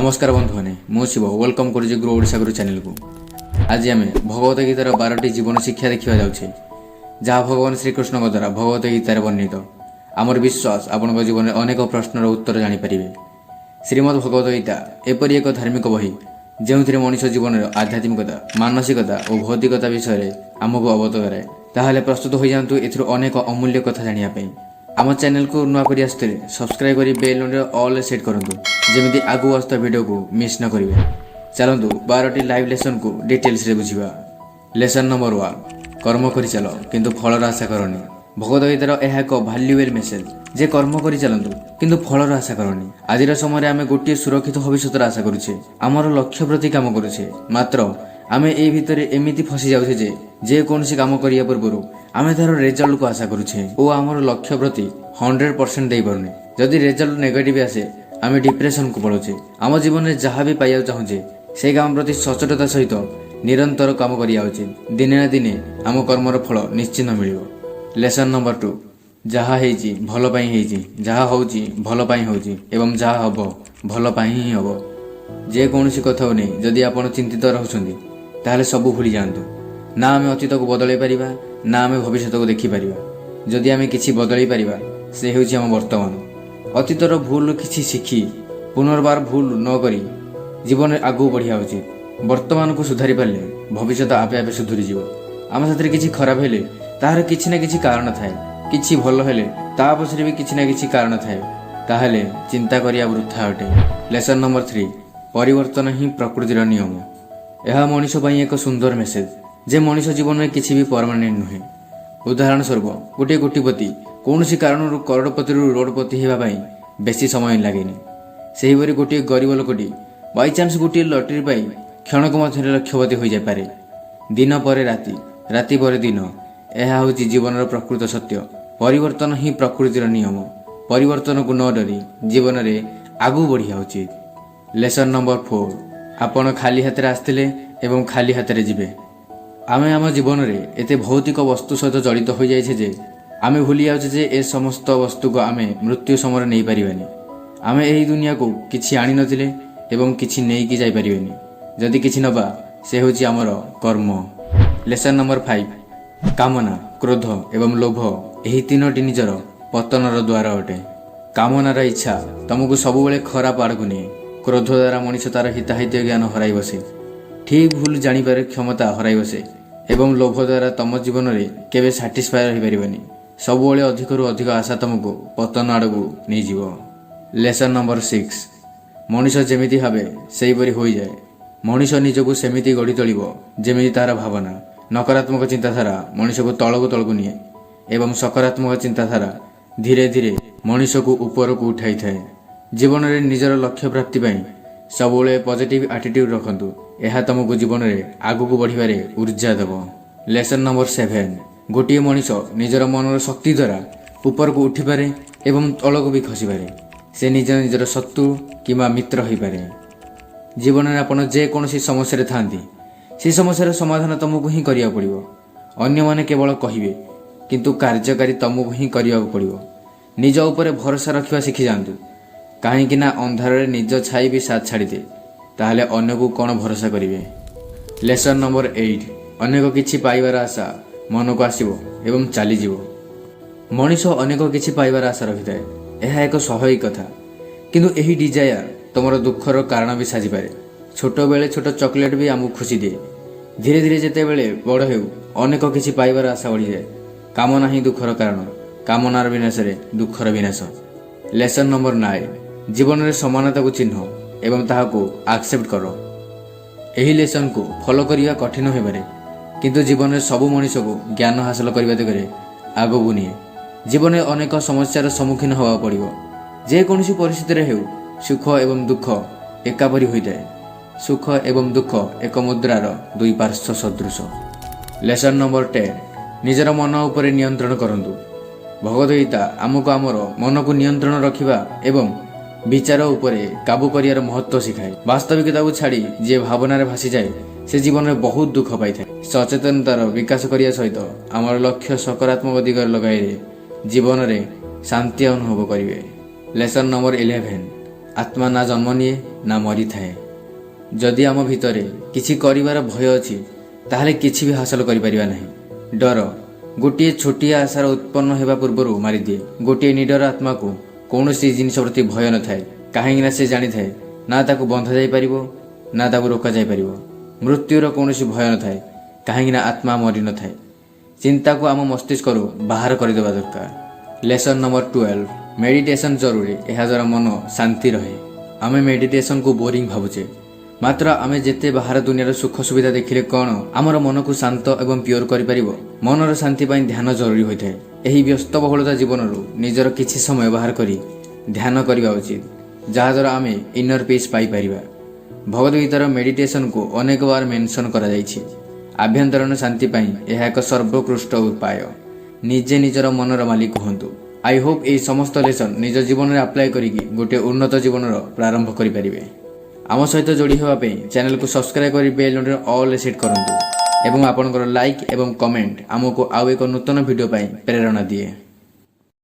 नमस्कार बंधु मैंने मु शिव वेलकम करुचे ग्रो ओडिशा गुरु चैनल को। आज आम भगवत गीतार 12टी जीवन शिक्षा देखा जाऊे जहाँ भगवान श्रीकृष्ण द्वारा भगवत गीतार वर्णित। आमर विश्वास आपण जीवन में अनेक प्रश्नर उत्तर जानीपर। श्रीमद् भगवत गीता एपरी एक धार्मिक बही जो मनुष्य जीवन में आध्यात्मिकता मानसिकता और भौतिकता विषय आमको अवगत कराए। ताहले प्रस्तुत हो जातु एथुर अनेक अमूल्य कथा जानापी। आम चैनल को नुआ कर सब्सक्राइब कर बेल ऑल सेट करूँ जमी आगू आसता वीडियो को मिस न करेंगे। चलतु 12टी लाइव लेसन को डिटेल्स रे बुझा। लेसन नंबर 1 कर्म कर चल किंतु फलर आशा करनी। भगवत गीतार यह एक भैल्युएबल मेसेज जे कर्म कर चलतु किंतु फलर आशा करनी। आज समय आम गोटे सुरक्षित भविष्य आशा करुचे आमर लक्ष्य प्रति काम करुचे मात्र आम ए भितर एमती फसी जाऊे जे कौन काम करिया पूर्व आम तार रिजल्ट को आशा करुचे और आमर लक्ष्य प्रति 100% दे पारुनी। जदि रिजल्ट नेगेटिव आसे आम डिप्रेशन को पड़ोचे। आम जीवन में जहाँ भी पाइबा चाहूचे से काम प्रति सचेतनता सहित निरंतर काम करिया उचित। दिने ना दिने आम कर्मर फल निश्चित मिलिबो। लेसन नंबर 2 जहाँ हेजी भल पाई हेजी, जहाँ होउची भल पाई होउची एवं जहाँ हबो भल पाई ही हबो। जे कौनसी कथा नहीं जदि आपण चिंतित रहउछंदी ताहले सब भूली जांतु। ना आम अतीत को बदलाई पारिबा ना आम भविष्य को देखि पारिबा। जदि आम किछि बदलाई पारिबा से हेउची आम वर्तमान। अतीतर भूल किछि शिखी पुनर्बार भूल न करी जीवन आगू बढ़िया उचित। वर्तमान को सुधारी पारे भविष्य आपे आपे सुधरी जीव। आम साथरे किछि खराब हेले ताहार किछि ना किछि कारण थाए, किछि भल हेले ता पछरे भी किछि ना किछि कारण थाए। ताहले चिंता करिया वृथा अटे। लेसन नंबर 3 परिवर्तन ही प्रकृतिर नियम। यह मनुष्य पई एक सुंदर मेसेज जे मनुष्य जीवन में किछि भी परमानेंट नुहे। उदाहरण स्वरूप गोटे कोटिपति कौन कारण करोड़पति रोडपति होगा बेसी समय लगेनि। से ही गोटे गरीब लोकटी बाईचान्स गोटे लटरी पाई क्षणक मध्य लक्षपति हो जाए। दिन पर राति राति पर दिन यह हूँ जीवन प्रकृत सत्य। परिवर्तन ही प्रकृतिर नियम। परिवर्तन को न डरी जीवन में आगू बढ़िया उचित। लेसन नंबर 4 आपण खाली हाथ आसते एवं खाली हाथ जीवे। आम आम जीवन में एते भौतिक वस्तु सहित जड़ित हो जाए आम भूली जाऊे ए समस्त वस्तु को आम मृत्यु समय नहीं पारिबानी। आम यही दुनिया को किछि आनी नथिले एवं किछि नहीं कि जाई पारिबानी। जदि किछि नबा से होछि आमर कर्म। लेसन नंबर 5 कामना क्रोध एवं लोभ यही तीनोटी निजर पतनर द्वार अटे। कामनार इच्छा तुमको सबुबले खराब आड़ को निए। क्रोध द्वारा मनुष्य तार हिताहित ज्ञान हराई बसे, ठीक भूल जानिबार क्षमता हराई बसे एवं लोभ द्वारा तुम जीवन में केवे साटिस्फाई रही पारिबानी। सबुबले अधिक रु अधिक आशा तुमको पतन आड़कू नहीं जीव। लेसन नंबर 6 मनुष्य जेमिति भावे सेहीपरि हो जाए। मनुष्य निजको सेमिति गढ़ी तोलिबो जेमिति तार भावना। नकारात्मक चिंताधारा मनुष्य को तलकू निए एवं सकारात्मक चिंताधारा धीरे धीरे मनुष्य को ऊपर को उठाई थाए। जीवन में निजर लक्ष्य प्राप्ति सबुबले पॉजिटिव एटीट्यूड रखंतु। यह तुमको जीवन में आगू को बढ़िबारे ऊर्जा देव। लेसन नंबर 7 गोटे मनुष्य निजर मनर शक्ति द्वारा ऊपर को उठी पारे एवं तलक भी खसी पारे। से निजर शत्रु किंवा मित्र हो पारे। जीवन में आपण जे कौन समस्या थांती से समस्यार समाधान तुमको ही करिया पड़िबो। अन्य माने केवल कहिबे किंतु कार्यकारी तुमको ही करिया पड़िबो। निज ऊपर भरोसा रखिबा शिखि जांतु। कहीं ना अंधार निज छाई भी साथ छाड़ी दे ताहले अन्य को कौन भरोसा करिवे। लेसन नंबर 8 अनेक किछि पाइबार आशा मन को आसीबो एवं चली जीवो। मनुष्य अनेक किछि पाइबार आशा रखिथाए। यह एक स्वाभाविक कथा किंतु एही डिजायर तुमर दुखर कारण भी साजी पारे। छोट बेले छोट चॉकलेट भी आमको खुशी दिए। धीरे धीरे जेते बेले बड़ हेउ अनेक किछि पाइबार आशा बढ़ी जाए। कामना ही दुखर कारण, कामनार विनाश रे दुखर विनाश। लेसन नंबर 9 जीवन में समानता को चिन्ह एवं ताहाको एक्सेप्ट करो। यही लेसन को फॉलो करिया कठिन हो पारे किंतु जीवन में सब मनुष्य को ज्ञान हासिल करने दिगरे आगू निए। जीवन में अनेक समस्यार सम्मुखीन होगा पड़ो। जेकोसी परिस्थिति हेउ सुख एवं दुख एकापरी होता है। सुख एवं दुख एक मुद्रार दुई पार्श्व सदृश। लेसन नंबर 10 निजर मन उपर नियंत्रण करंतु। भगवत गीता आमको आमर मन को नियंत्रण रखिबा एवं विचार उपरे काबू करियार महत्व शिखाए। वास्तविकता को छाड़ी जे भावनार भासी जाए से जीवन में बहुत दुख पाई थाए। सचेतनतार विकास करिया सहित आमर लक्ष्य सकारात्मक दिगरे लगाइले जीवन में शांति अनुभव करिवे। लेसन नंबर 11 आत्मा ना जन्म निए ନା ମରିଥାଏ। ଯଦି ଆମ ଭିତରେ କିଛି କରିବାର ଭୟ ଅଛି ତାହେଲେ କିଛି ବି ହାସଲ କରିପାରିବା ନାହିଁ। ଡର ଗୋଟିଏ ଛୋଟିଆ ଆଶାର ଉତ୍ପନ୍ନ ହେବା ପୂର୍ବରୁ ମାରିଦିଏ। ଗୋଟିଏ ନିଡର ଆତ୍ମାକୁ କୌଣସି ଜିନିଷ ପ୍ରତି ଭୟ ନଥାଏ, କାହିଁକି ନା ସେ ଜାଣିଥାଏ ନା ତାକୁ ବନ୍ଧା ଯାଇପାରିବ ନା ତାକୁ ରୋକାଯାଇପାରିବ। ମୃତ୍ୟୁର କୌଣସି ଭୟ ନଥାଏ, କାହିଁକି ନା ଆତ୍ମା ମରିନଥାଏ। ଚିନ୍ତାକୁ ଆମ ମସ୍ତିଷ୍କରୁ ବାହାର କରିଦେବା ଦରକାର। ଲେସନ ନମ୍ବର 12, ମେଡିଟେସନ ଜରୁରୀ, ଏହାଦ୍ୱାରା ମନ ଶାନ୍ତି ରହେ। ଆମେ ମେଡିଟେସନକୁ ବୋରିଂ ଭାବୁଛେ, ମାତ୍ର ଆମେ ଯେତେ ବାହାର ଦୁନିଆର ସୁଖ ସୁବିଧା ଦେଖିଲେ କ'ଣ ଆମର ମନକୁ ଶାନ୍ତ ଏବଂ ପିଓର କରିପାରିବ? ମନର ଶାନ୍ତି ପାଇଁ ଧ୍ୟାନ ଜରୁରୀ ହୋଇଥାଏ। ଏହି ବ୍ୟସ୍ତବହୁଳତା ଜୀବନରୁ ନିଜର କିଛି ସମୟ ବାହାର କରି ଧ୍ୟାନ କରିବା ଉଚିତ, ଯାହାଦ୍ୱାରା ଆମେ ଇନର ପିସ୍ ପାଇପାରିବା। ଭଗବଦ୍ଗୀତାର ମେଡିଟେସନକୁ ଅନେକ ବାର ମେନସନ କରାଯାଇଛି। ଆଭ୍ୟନ୍ତରୀଣ ଶାନ୍ତି ପାଇଁ ଏହା ଏକ ସର୍ବୋତ୍କୃଷ୍ଟ ଉପାୟ। ନିଜେ ନିଜର ମନର ମାଲିକ ହୁଅନ୍ତୁ। ଆଇ ହୋପ୍ ଏହି ସମସ୍ତ ଲେସନ ନିଜ ଜୀବନରେ ଆପ୍ଲାଏ କରିକି ଗୋଟିଏ ଉନ୍ନତ ଜୀବନର ପ୍ରାରମ୍ଭ କରିପାରିବେ। ଆମ ସହିତ ଯୋଡ଼ି ହେବା ପାଇଁ ଚ୍ୟାନେଲକୁ ସବସ୍କ୍ରାଇବ୍ କରି ବେଲ୍ ନୋଟିଫିକେସନ୍ ଅଲ୍ରେ ସେଟ୍ କରନ୍ତୁ ଏବଂ ଆପଣଙ୍କର ଲାଇକ୍ ଏବଂ କମେଣ୍ଟ ଆମକୁ ଆଉ ଏକ ନୂତନ ଭିଡ଼ିଓ ପାଇଁ ପ୍ରେରଣା ଦିଏ।